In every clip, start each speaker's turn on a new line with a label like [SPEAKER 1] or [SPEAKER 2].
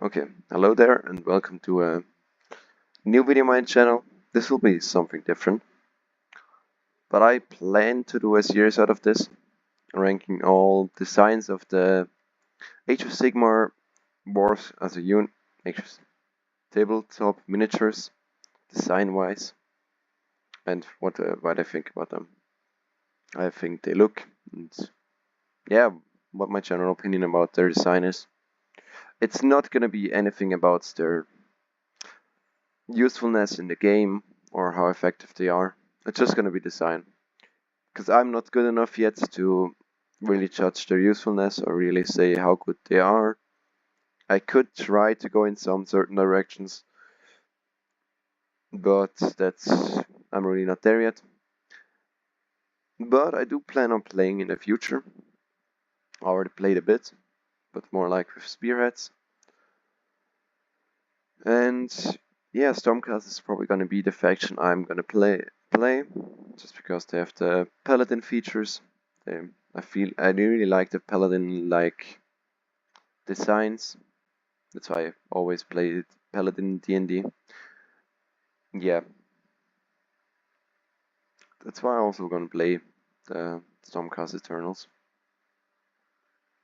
[SPEAKER 1] Okay, hello there and welcome to a new video on my channel. This will be something different, but I plan to do a series out of this, ranking all designs of the Age of Sigmar wars as a unit, tabletop miniatures, design-wise, and what I think about them. I think they look, and yeah, what my general opinion about their design is. It's not gonna be anything about their usefulness in the game or how effective they are. It's just gonna be design. Because I'm not good enough yet to really judge their usefulness or really say how good they are. I could try to go in some certain directions, but I'm really not there yet. But I do plan on playing in the future. I already played a bit, but more like with spearheads. And yeah, Stormcast is probably gonna be the faction I'm gonna play just because they have the paladin features. I really like the paladin like designs. That's why I always played paladin D&D. Yeah, that's why I'm also gonna play the Stormcast Eternals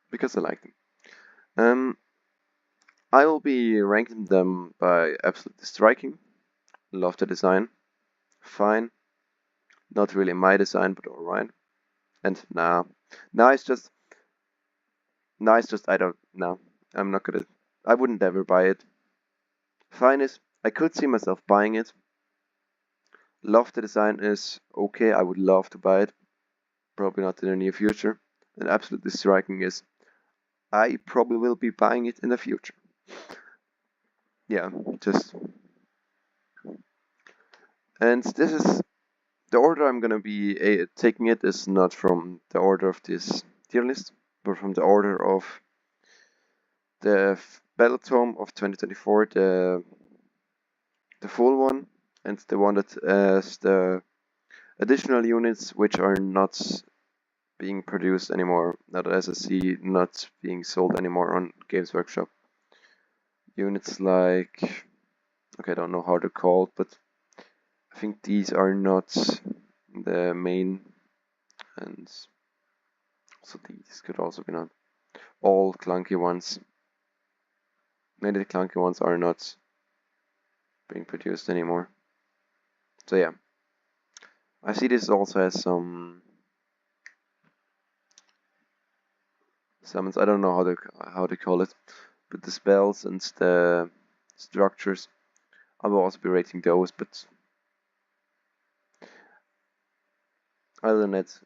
[SPEAKER 1] because I like them. I will be ranking them by absolutely striking. Love the design. Fine. Not really my design, but alright. And now it's just I don't know. I'm not gonna. I wouldn't ever buy it. Fine is I could see myself buying it. Love the design is okay. I would love to buy it. Probably not in the near future. And absolutely striking is I probably will be buying it in the future. Yeah, just and this is the order I'm gonna be taking it is not from the order of this tier list, but from the order of the Battle Tome of 2024, the full one, and the one that has the additional units which are not being produced anymore, not SSC, not being sold anymore on Games Workshop. Units like, okay, I don't know how they're called, but I think these are not the main, and so these could also be not all clunky ones. Maybe the clunky ones are not being produced anymore. So yeah, I see this also has some summons. I don't know how they call it, but the spells and the structures. I will also be rating those, but other than that,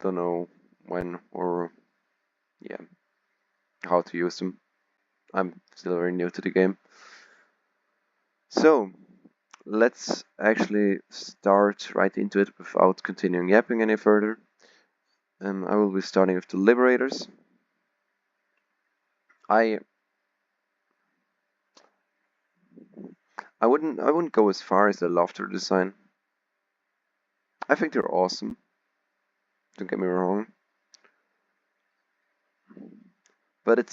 [SPEAKER 1] don't know when or yeah how to use them. I'm still very new to the game. So let's actually start right into it without continuing yapping any further. I will be starting with the Liberators. I wouldn't go as far as the Lofter design. I think they're awesome. Don't get me wrong. But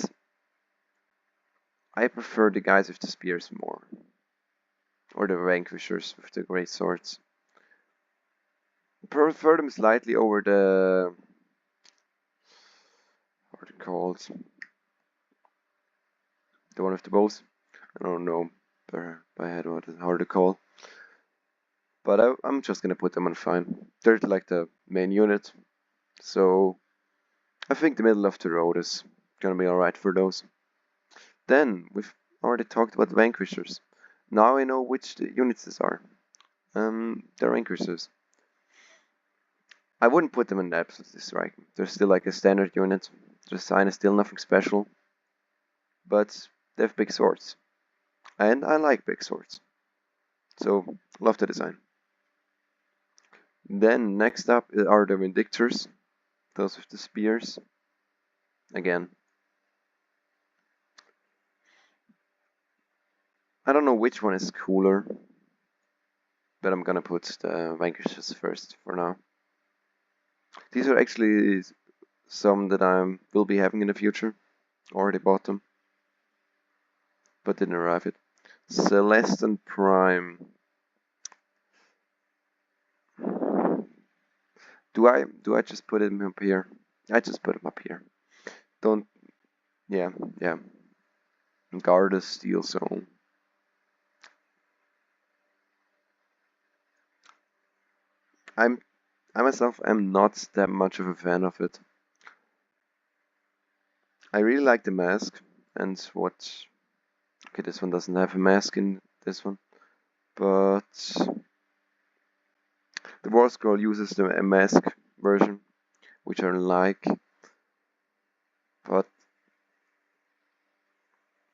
[SPEAKER 1] I prefer the guys with the spears more. Or the vanquishers with the great swords. I prefer them slightly over the what are they called? The one with the bows. I don't know by head what is hard to call. But I'm just gonna put them on fine. They're like the main unit. So I think the middle of the road is gonna be alright for those. Then we've already talked about vanquishers. Now I know which the units these are. The vanquishers. I wouldn't put them in absolutely striking. They're still like a standard unit. The design is still nothing special. But they have big swords. And I like big swords. So love the design. Then next up are the Vindictors. Those with the spears. Again. I don't know which one is cooler. But I'm gonna put the Vanquishers first for now. These are actually some that I will be having in the future. Already bought them. but didn't arrive it. Celestin Prime. Do I just put him up here? I just put him up here. Don't. Yeah. Guard a Steel Zone. I myself am not that much of a fan of it. I really like the mask and what. Okay, this one doesn't have a mask in this one, but the War Scroll uses the mask version, which I like. But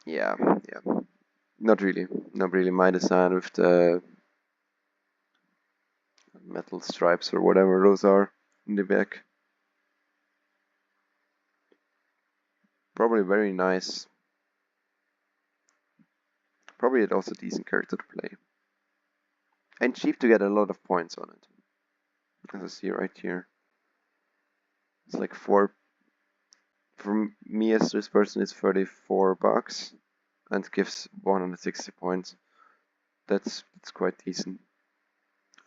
[SPEAKER 1] yeah, not really my design with the metal stripes or whatever those are in the back. Probably very nice. Probably also a decent character to play. And cheap to get a lot of points on it. As I see right here. It's like 4. For me as this person, it's $34 and gives 160 points. That's quite decent.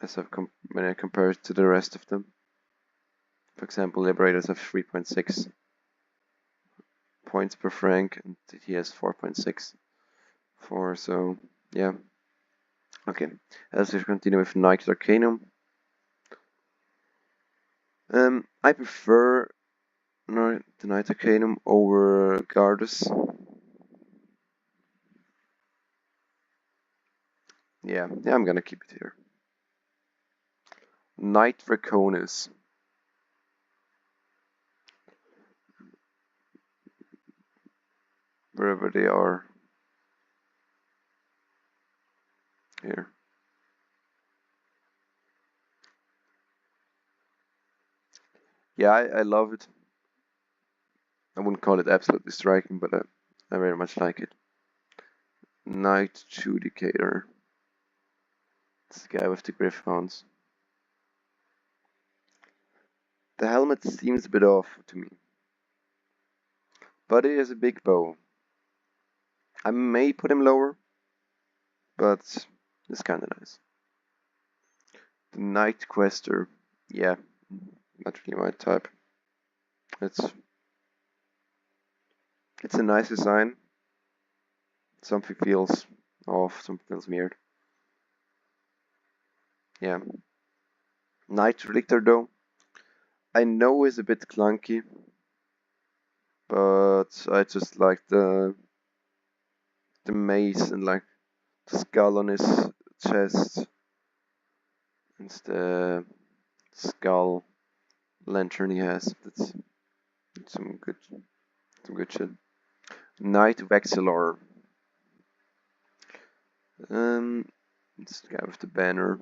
[SPEAKER 1] As when I compare it to the rest of them. For example, Liberators have 3.6 points per franc, and he has 4.64. So yeah. Okay, let's just continue with Knight Arcanum. I prefer the Knight Arcanum over Gardas. Yeah, I'm gonna keep it here. Knight Draconis. Wherever they are. Here. Yeah, I love it. I wouldn't call it absolutely striking, but I very much like it. Knight Judicator. It's the guy with the Griffhounds. The helmet seems a bit off to me. But it is a big bow. I may put him lower, but it's kinda nice. The Night Quester. Yeah, not really my type. It's a nice design. Something feels off, something feels weird. Yeah. Night Relictor though, I know is a bit clunky, but I just like the mace and like the skull on his chest. It's the skull lantern he has. That's some good shit. Knight Vexillor. It's the guy with the banner.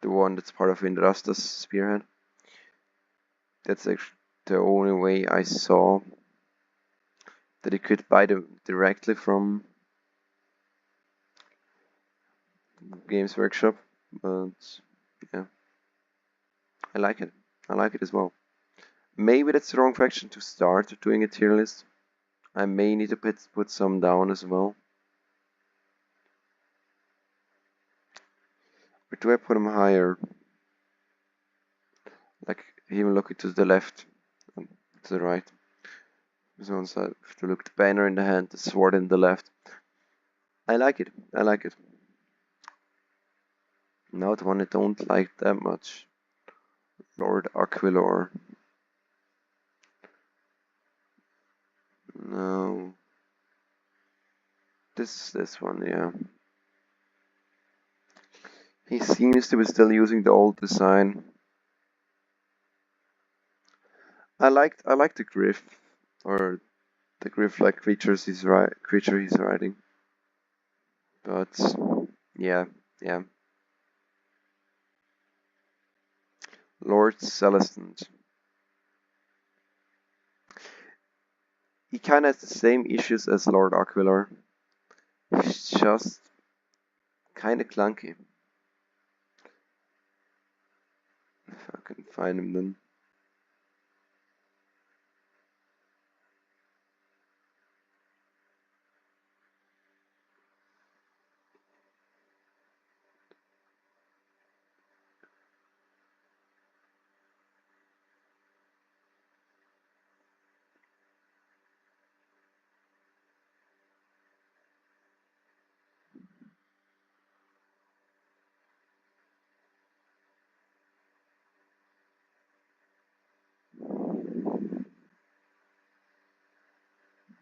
[SPEAKER 1] The one that's part of Indrasta's spearhead. That's actually the only way I saw that you could buy them directly from Games Workshop. But yeah, I like it. I like it as well. Maybe that's the wrong faction to start doing a tier list. I may need to put some down as well. Or do I put them higher? Like even looking to the left and to the right. So on side, if you look at the banner in the hand, the sword in the left. I like it. I like it. Now the one I don't like that much. Lord Aquilor. No. This one, yeah. He seems to be still using the old design. I like the Griff, or the Griff-like creatures he's riding. But yeah. Lord Celestant. He kinda has the same issues as Lord Aquilor. He's just kinda clunky. If I can find him then.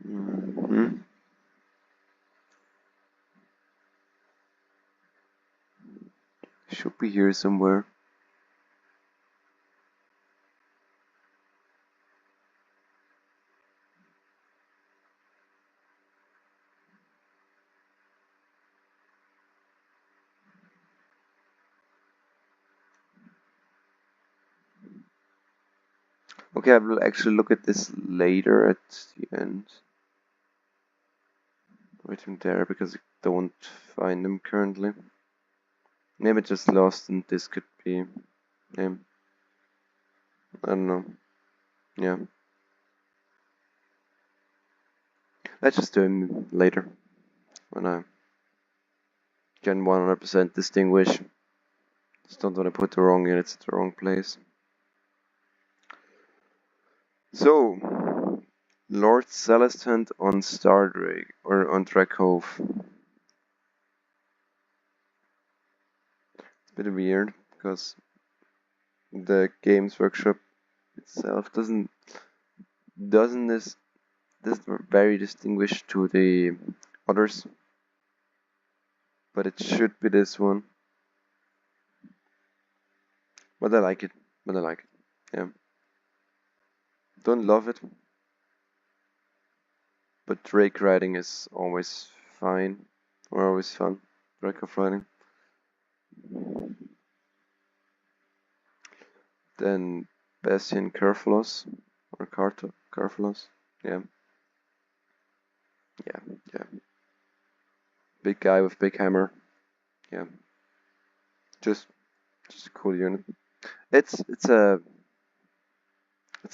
[SPEAKER 1] Mhm. Should be here somewhere. Okay, I will actually look at this later at the end. Waiting there because I don't find them currently. Maybe just lost and this could be him. I don't know. Yeah. Let's just do him later when I can 100% distinguish. Just don't want to put the wrong units at the wrong place. So, Lord Celestant on Stardrake or on Drakov. It's a bit weird because the Games Workshop itself doesn't this very distinguished to the others, but it should be this one. But I like it. But I like it. Yeah. Don't love it, but Drake riding is always fine or always fun. Drake of riding. Then Bastian Carphalos or Carphalos. Yeah. Yeah. Yeah. Big guy with big hammer. Yeah. Just a cool unit. It's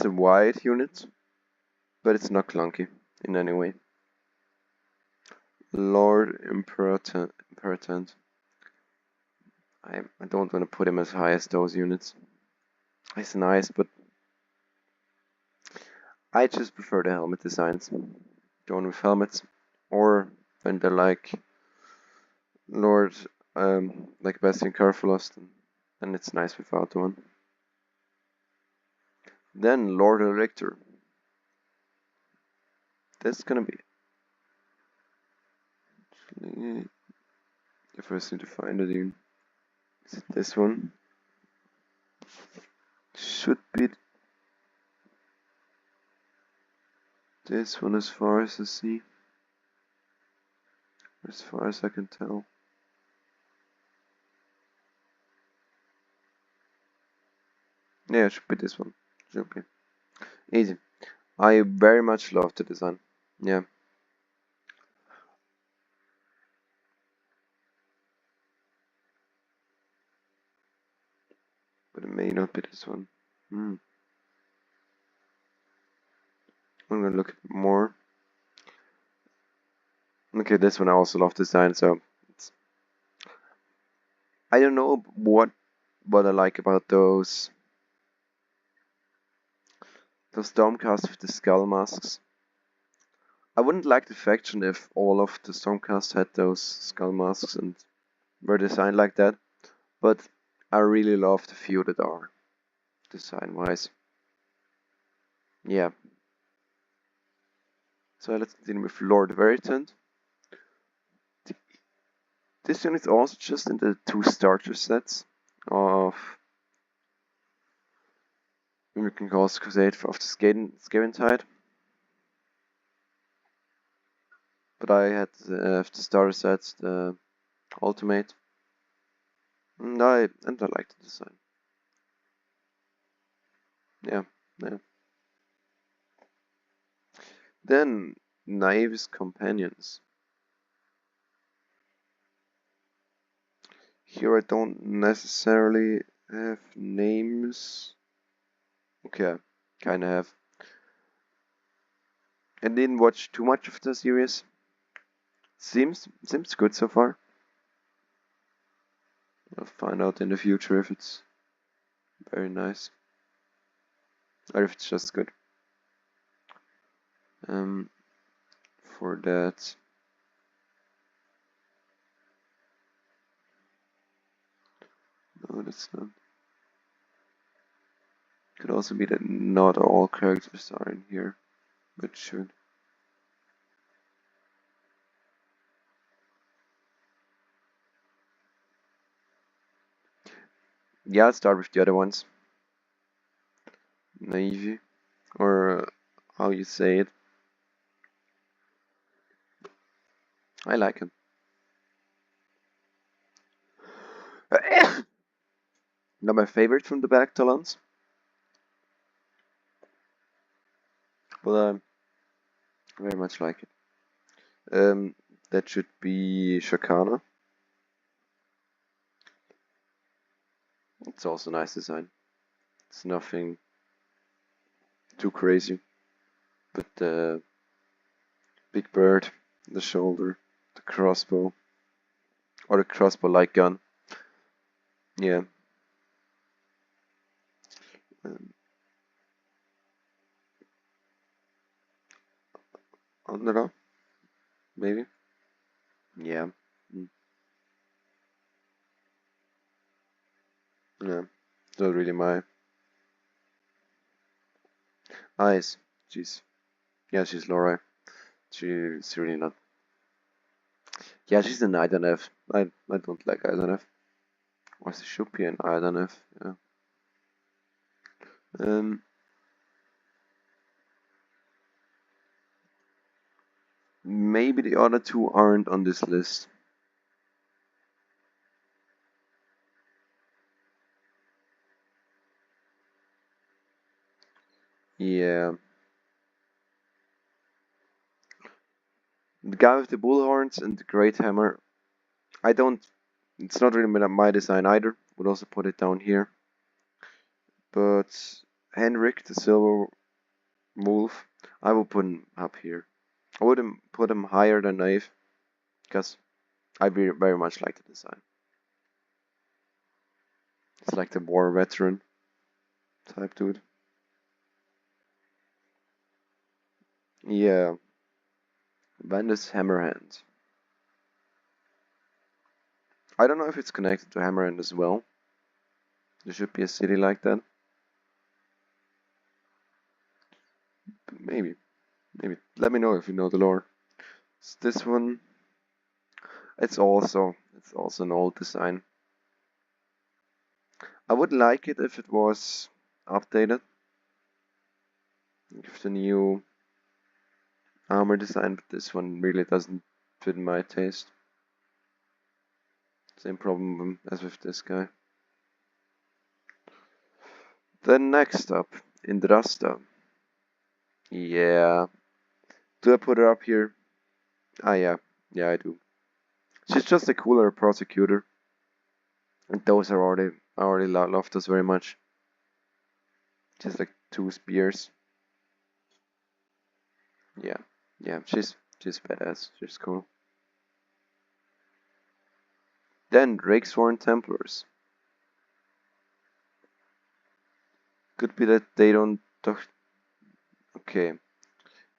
[SPEAKER 1] a wide unit, but it's not clunky in any way. Lord Imperatant. I don't want to put him as high as those units. He's nice, but I just prefer the helmet designs. Going with helmets, or when they're like Lord, like Bastian Carphalos, then it's nice without one. Then Lord Elector. That's gonna be. Actually, the first thing to find it in. Is it this one? Should be this one as far as I see. As far as I can tell. Yeah, it should be this one. Should be. Easy. I very much love the design. Yeah. But it may not be this one. I'm gonna look at more. Okay, this one I also love design, so I don't know what I like about those Stormcast with the skull masks. I wouldn't like the faction if all of the Stormcast had those skull masks and were designed like that, but I really love the few that are design wise. Yeah. So let's continue with Lord Veritant. This unit is also just in the 2 starter sets of American Ghost Crusade of the Skaven Tide. But I had the starter sets, the Ultimate. And I like the design. Yeah, yeah. Then Naive's Companions. Here I don't necessarily have names. Okay, kinda have. I didn't watch too much of the series. Seems good so far. I'll find out in the future if it's very nice. Or if it's just good. For that. No, that's not. Could also be that not all characters are in here, but should. Yeah, I'll start with the other ones. Navy, or how you say it. I like it. Not my favorite from the back talons, but I very much like it. That should be Shakana. It's also a nice design. It's nothing too crazy, but the big bird, the shoulder, the crossbow, or the crossbow-like gun. Yeah. Um, I don't know. Maybe. Yeah. Mm, yeah. Not really my eyes. She's yeah. She's Laura. She's really not. Yeah, she's an IDNF. I don't like IDNF. Or she should be an IDNF. Yeah. Um. Maybe the other two aren't on this list. Yeah. The guy with the bullhorns and the great hammer. I don't. It's not really my design either. Would also put it down here. But Henrik, the silver wolf, I will put him up here. I wouldn't put him higher than Knave, because I very much like the design. It's like the war veteran type dude. Yeah, Bandus Hammerhand. I don't know if it's connected to Hammerhand as well. There should be a city like that. But maybe. Let me know if you know the lore. So this one, it's also an old design. I would like it if it was updated. With the new armor design, but this one really doesn't fit my taste. Same problem as with this guy. Then next up, Indrasta. Yeah. Do I put her up here? Ah, yeah. Yeah, I do. She's just a cooler prosecutor. And those are I already love those very much. Just like two spears. Yeah. Yeah, she's badass. She's cool. Then Drakesworn Templars. Could be that they don't. Okay.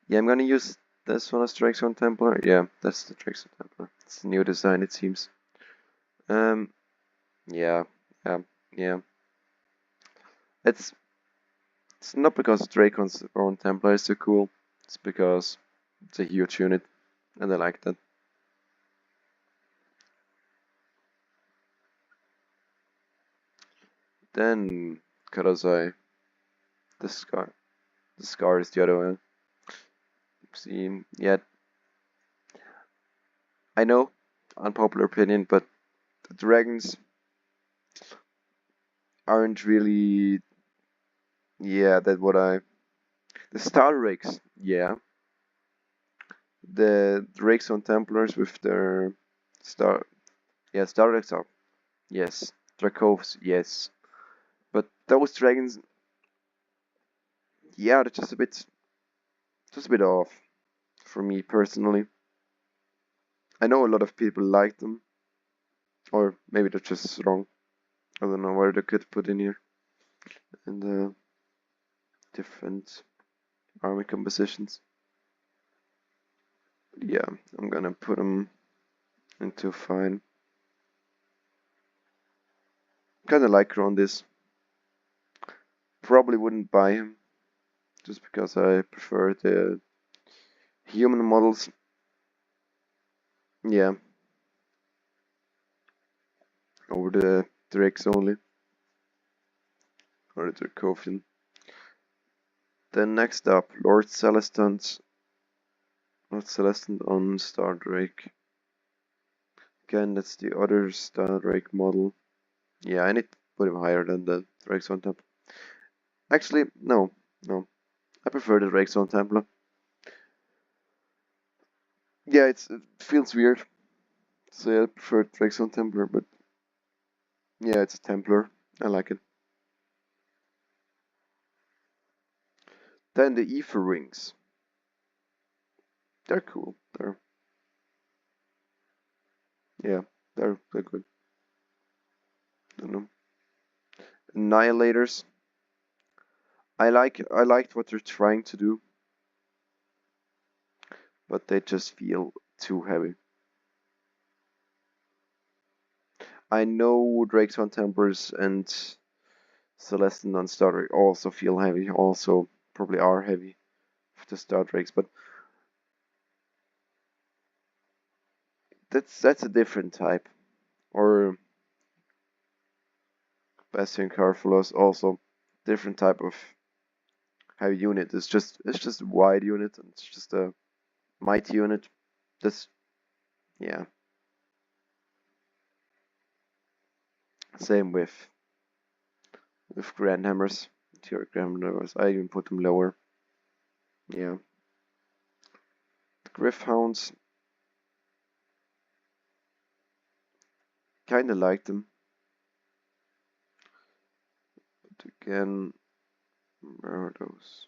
[SPEAKER 1] Yeah, I'm gonna use this one as Drakesworn Templar. Yeah, that's the Drakesworn Templar. It's the new design, it seems. Um, yeah, yeah, yeah. It's it's not because Dracon's own Templar is so cool. It's because it's a huge unit, and I like that. Then Karasai, the scar, the scar is the other one. See, yeah, I know, unpopular opinion, but the dragons aren't really. Yeah, that what I. The Star Rakes, yeah. The Rakes on Templars with their star. Yeah, Star Rakes are. Yes. Dracoves, yes. But those dragons, yeah, they're just a bit off for me personally. I know a lot of people like them, or maybe they're just wrong. I don't know where they could put in here in the different army compositions. But yeah, I'm gonna put them into fine. Kinda like Grondis. Probably wouldn't buy him just because I prefer the human models. Yeah, over the Drakes only. or the Dracovian. Then next up, Lord Celestant. Lord Celestant on Star Drake. Again, that's the other Star Drake model. Yeah, I need to put him higher than the Drake Templar. Actually, no. I prefer the Drake Templar. Yeah, it feels weird. So yeah, I prefer Drake Templar, but yeah, it's a Templar. I like it. Then the Ether Rings. They're cool. Yeah, they're good. I don't know. Annihilators. I liked what they're trying to do, but they just feel too heavy. I know Drake's on Templars and Celestin on Star Drake also feel heavy, also probably are heavy for the Star Drakes, but that's a different type. Or Bastion Carfulos also different type of heavy unit. It's just a wide unit and it's just a mighty unit. That's yeah. Same with Grandhammers. Theoric Grandhammers. I even put them lower. Yeah. The Gryph-hounds. Kinda like them. But again, where are those?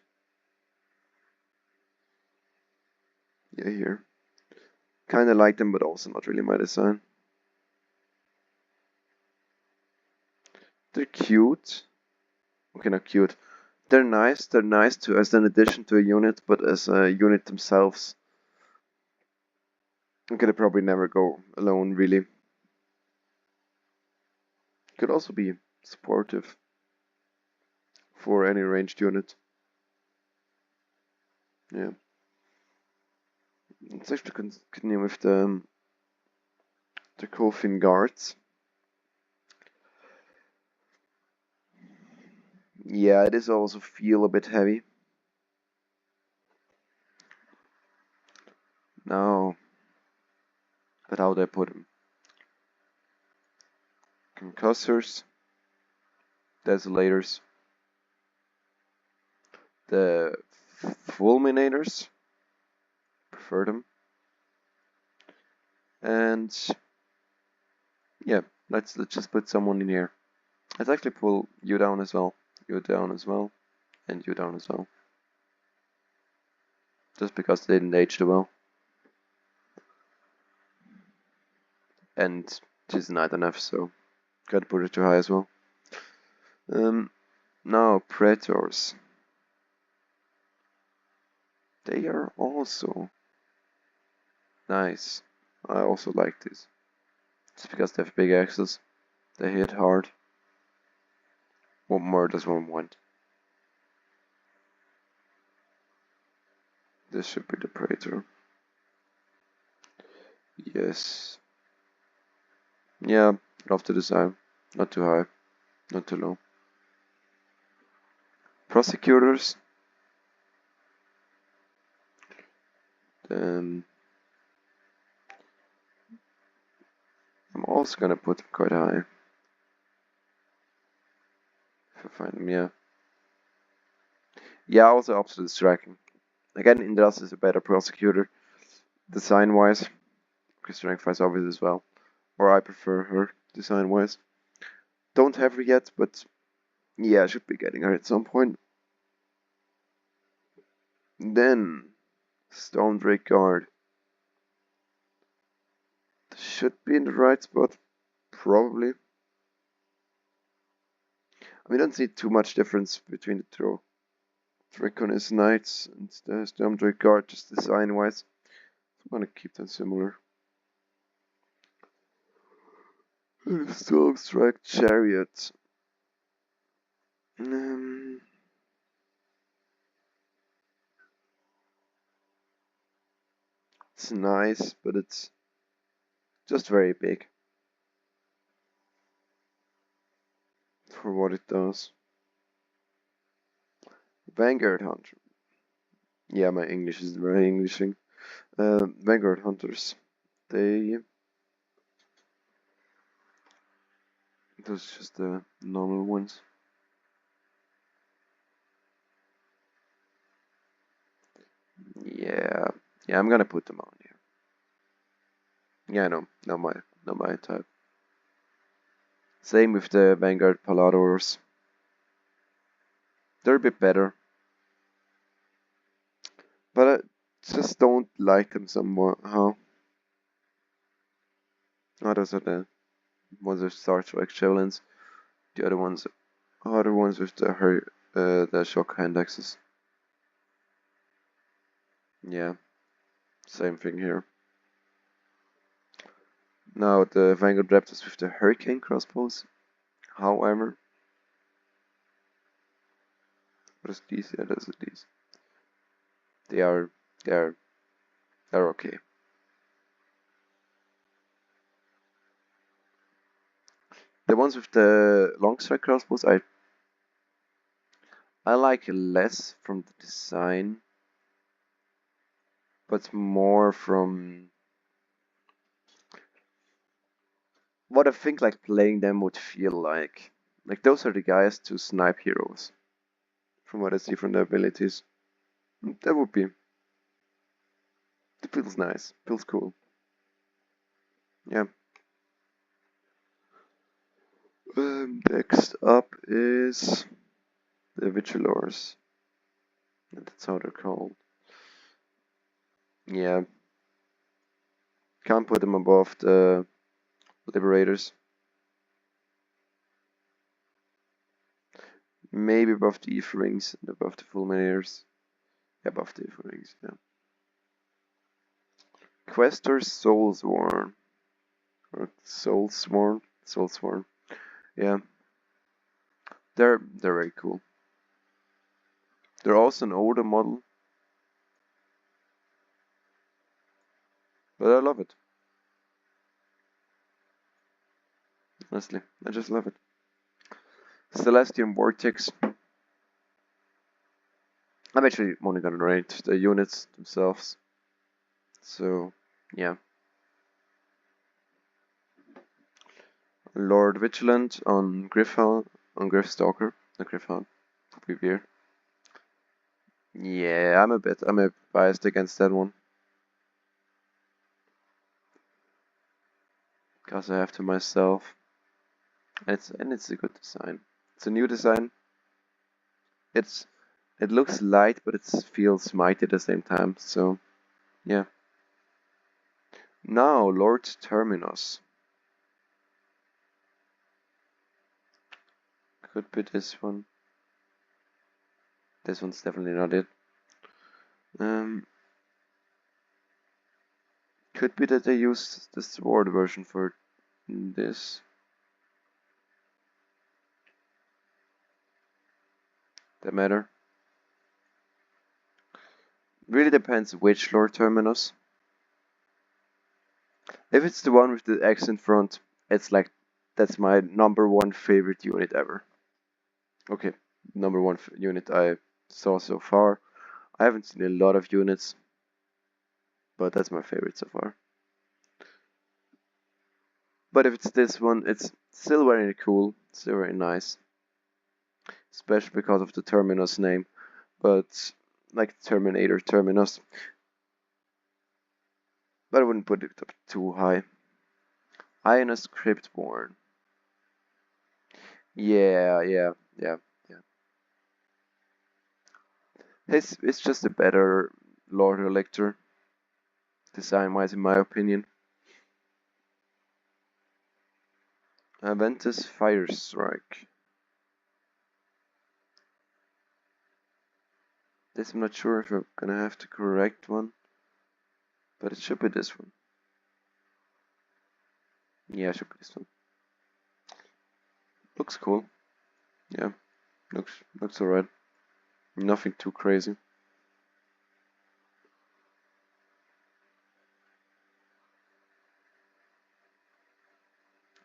[SPEAKER 1] Yeah, here. Kinda like them, but also not really my design. They're cute. Okay, not cute. They're nice. They're nice to as an addition to a unit, but as a unit themselves, I'm gonna probably never go alone. Really, could also be supportive for any ranged unit. Yeah. Let's actually continue with the Coffin Guards. Yeah, it is also feel a bit heavy. Now, but how would I put them? Concussors, Desolators, the Fulminators, prefer them, and yeah, let's just put someone in here. Let's actually pull you down as well, you down as well, and you down as well. Just because they didn't age too well. And she's not enough, so gotta put it too high as well. Now Praetors. They are also nice. I also like this. Just because they have big axes. They hit hard. What more does one want? This should be the Praetor. Yes. Yeah, love the design. Not too high, not too low. Prosecutors. Then I'm also gonna put them quite high. If I find them, yeah. Yeah, also opposite is striking. Again, Indras is a better prosecutor, design-wise. Strength is obvious as well. Or I prefer her, design-wise. Don't have her yet, but yeah, I should be getting her at some point. Then, Stormdrake Guard. Should be in the right spot, probably. I mean, I don't see too much difference between the two. Draconis Knights and the Stormdrake Guard, just design-wise. I'm gonna keep them similar. Stormstrike Chariot. It's nice, but it's just very big for what it does. Vanguard Hunter. Yeah, my English is very Englishing. Vanguard Hunters. They. Those just the normal ones. Yeah, yeah, I'm gonna put them on here. Yeah, no, not my type. Same with the Vanguard Paladors. They're a bit better, but I just don't like them somehow. Oh, those are the ones with Star Trek javelins. The other ones with the shock hand axes. Yeah, same thing here. Now the Vanguard Raptors with the Hurricane crossbows. However, what is these? Yeah, those are these. They are they are they're okay. The ones with the long strike crossbows, I like less from the design, but more from what I think like playing them would feel like. Like those are the guys to snipe heroes, from what I see from the abilities. That would be. It feels nice. Feels cool. Yeah. Next up is the Vigilors. That's how they're called. Yeah. Can't put them above the Liberators. Maybe above the Eve Rings and above the Fulminators. Yeah, above the Eve Rings, yeah. Questors Soulsworn. Or Soulsworn. Soulsworn. Yeah. They're very cool. They're also an older model. But I love it. Honestly, I just love it. Celestium Vortex. I'm actually only gonna rate the units themselves. So, yeah. Lord Vigilant on Griffstalker. The Griffhound. Could be weird. Yeah, I'm a biased against that one. Because I have to myself. And it's a good design. It's a new design. It looks light, but it feels mighty at the same time. So, yeah. Now, Lord Terminus. Could be this one. This one's definitely not it. Could be that they used the sword version for this. That matter. Really depends which Lord Terminus. If it's the one with the X in front, it's like that's my #1 favorite unit ever. Okay, #1 unit I saw so far. I haven't seen a lot of units, but that's my favorite so far. But if it's this one, it's still very cool, still very nice. Especially because of the Terminus name, but like Terminator Terminus. But I wouldn't put it up too high. Ionus Cryptborn. Yeah, yeah, yeah, yeah. It's just a better Lord Elector, design-wise, in my opinion. Aventus Fire Strike. This I'm not sure if I'm gonna have the correct one, but it should be this one. Yeah, it should be this one. Looks cool. Yeah, looks alright. Nothing too crazy.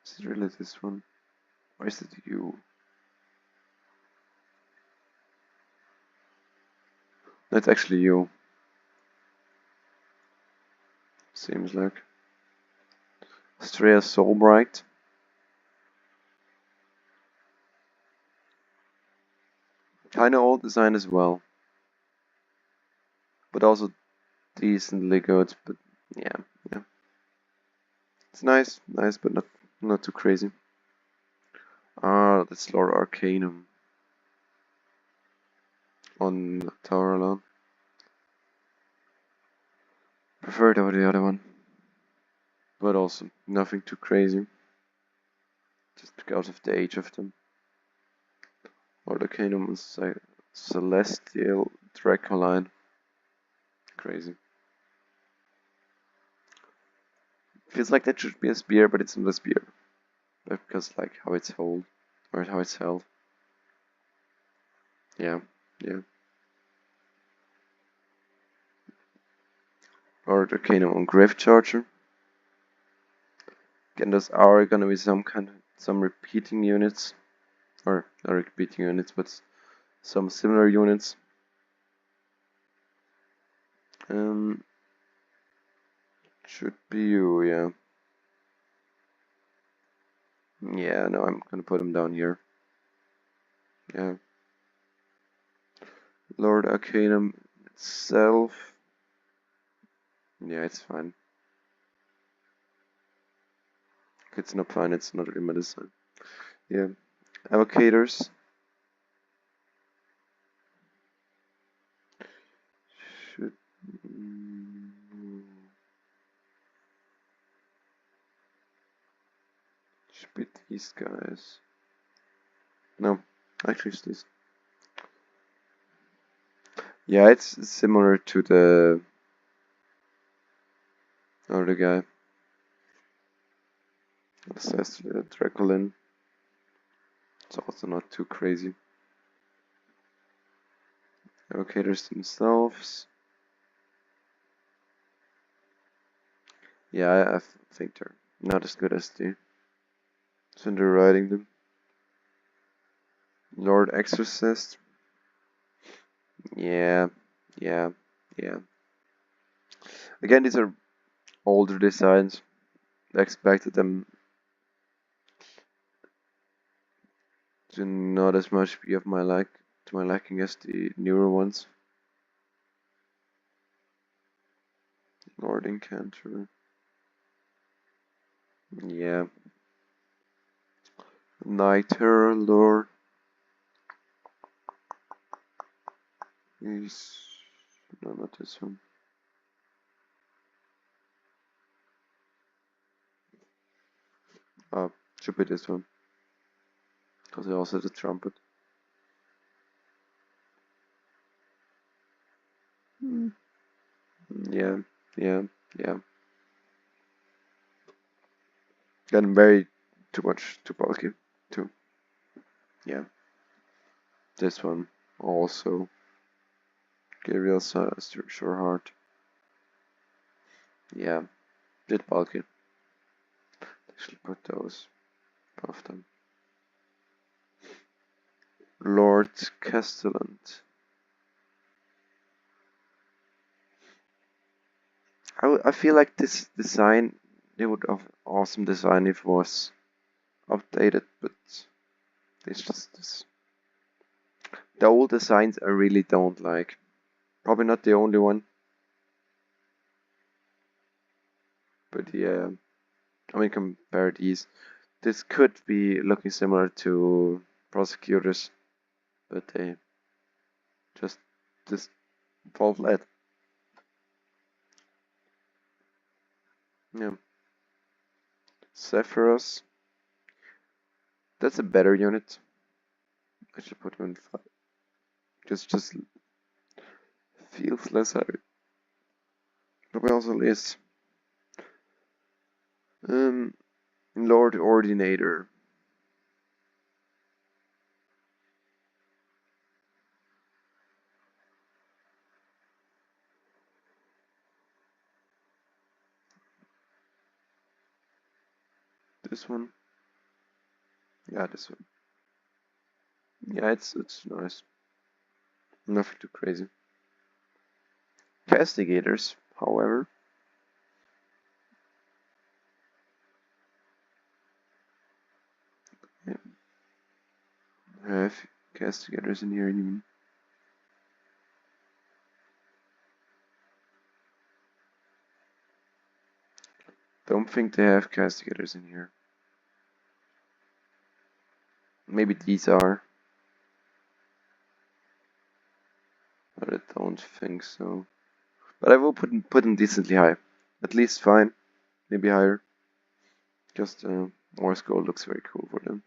[SPEAKER 1] Is it really this one? Or is it you? That's actually you. Seems like. Strea Soulbright. Kinda old design as well. But also decently good. But yeah, yeah. It's nice, but not too crazy. Ah, that's Lord Arcanum on Tower alone. Preferred over the other one. But also nothing too crazy. Just because of the age of them. Lord Arcanum is like Celestial Dracoline. Crazy. Feels like that should be a spear, but it's not a spear. But because like how it's held. Or how it's held. Yeah, yeah. Lord Arcanum on Grave Charger. Again, those are gonna be some repeating units. Or not repeating units, but some similar units. Should be you, yeah. Yeah, no, I'm gonna put him down here. Yeah. Lord Arcanum itself. Yeah, it's fine. It's not fine, it's not really medicine. Yeah. Evocators. Should be these guys. No, actually it's these. Yeah, it's similar to the other guy. Ancestral Draculin. It's also not too crazy. Evocators themselves. Yeah, I think they're not as good as the Cinder riding them. Lord Exorcist. Yeah, yeah, yeah. Again, these are older designs. I expected them to not as much be of my liking as the newer ones. Lord Incanter. Yeah. Night Terror Lord. Is no, not this one. Should be this one. Because I also have the trumpet. Yeah, yeah, yeah. Getting very too bulky. Too. Yeah. This one also. Gabriel Sure Heart. Yeah, bit bulky. Actually put those above them. Lord Castellant. I feel like this design, they would have awesome design if it was updated, but it's just this. The old designs I really don't like. Probably not the only one. But yeah, I mean compare these. This could be looking similar to Prosecutors, but they just fall flat. Yeah. Sephiroth. That's a better unit. I should put him in 5. Just feels less heavy. Probably also less. Lord Ordinator. This one. Yeah, this one. Yeah, it's nice. Nothing too crazy. Castigators, however, I have castigators in here even. Don't think they have castigators in here. Maybe these are. But I don't think so. But I will put them decently high. At least fine. Maybe higher. Just Morse code looks very cool for them.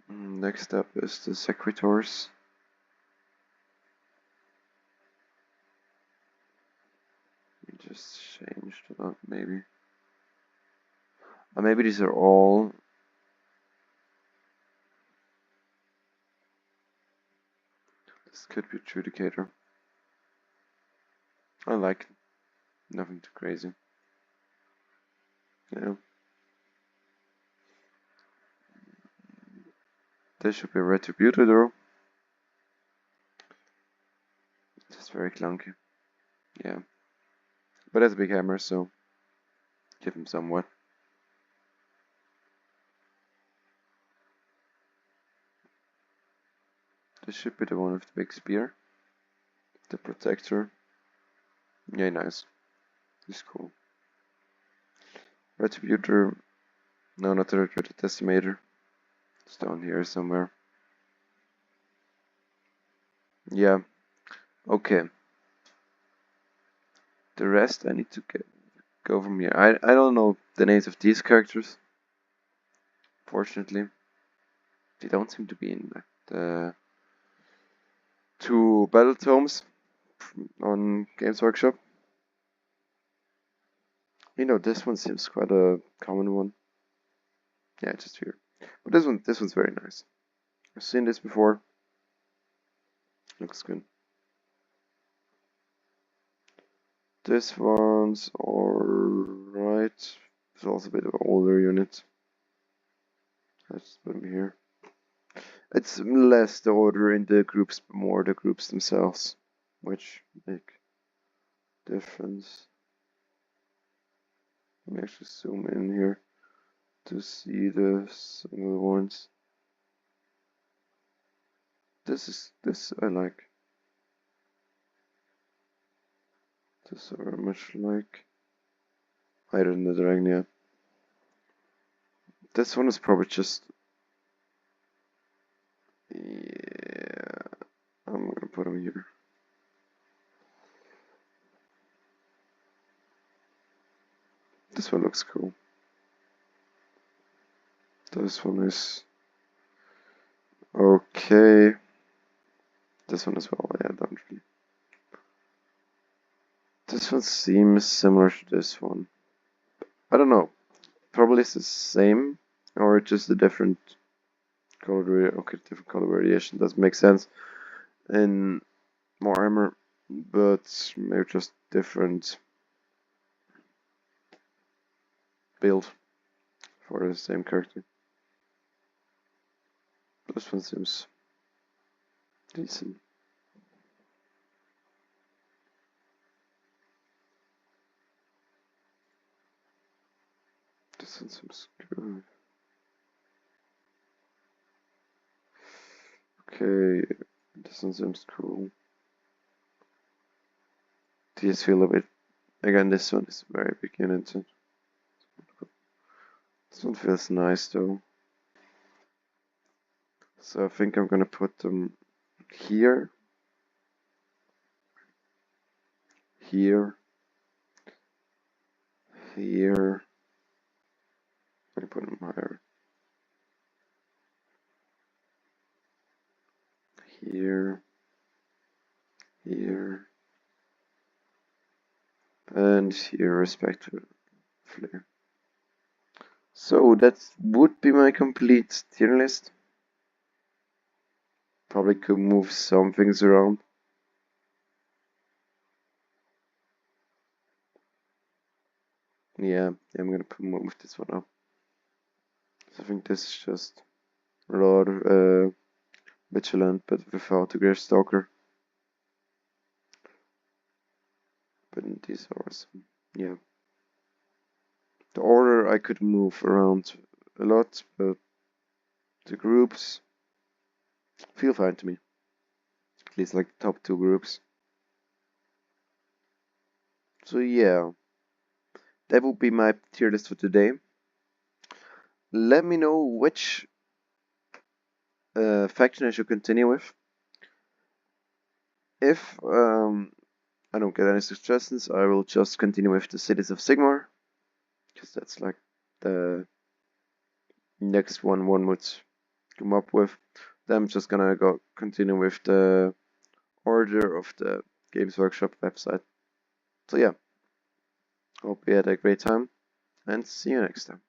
[SPEAKER 1] Next up is the Secretors. We just changed a lot, maybe. Maybe these are all. This could be Adjudicator. I like it. Nothing too crazy. Yeah. This should be a Retributor though. It's very clunky. Yeah. But that's a big hammer, so give him somewhat. This should be the one with the big spear. The Protector. Yeah, nice. He's cool. Retributor. No, not the Retributor. Decimator. It's down here somewhere. Yeah. Okay. The rest I need to go from here. I don't know the names of these characters. Fortunately. They don't seem to be in the 2 battle tomes on Games Workshop. You know, this one seems quite a common one. Yeah, just here. But this one's very nice. I've seen this before. Looks good. This one's alright. It's also a bit of an older unit. Let's put him here. It's less the order in the groups, but more the groups themselves, which make difference. Let me actually zoom in here to see the single ones. This I like. This I very much like. Higher than the Dragon, yeah. This one is probably just. Yeah. I'm gonna put him here. This one looks cool. This one is okay. This one as well, yeah, don't really. This one seems similar to this one. I don't know. Probably it's the same, or just a different color. Okay, different color variation doesn't make sense in Warhammer, but maybe just different build for the same character. This one seems decent. This one seems good. Okay, this one seems cool. These feel a bit. Again, this one is very beginning to. This one feels nice though. So I think I'm gonna put them here, here, here. I put them higher. Here, here, and here respectively. So that would be my complete tier list. Probably could move some things around. Yeah, I'm gonna move this one up. So I think this is just a lot Vigilant, but without the Grave Stalker. But these are awesome. Yeah. The order I could move around a lot, but the groups feel fine to me. At least like the top 2 groups. So yeah, that would be my tier list for today. Let me know which faction I should continue with. If I don't get any suggestions, I will just continue with the Cities of Sigmar, because that's like the next one would come up with. Then I'm just gonna go continue with the order of the Games Workshop website. So yeah, hope you had a great time and see you next time.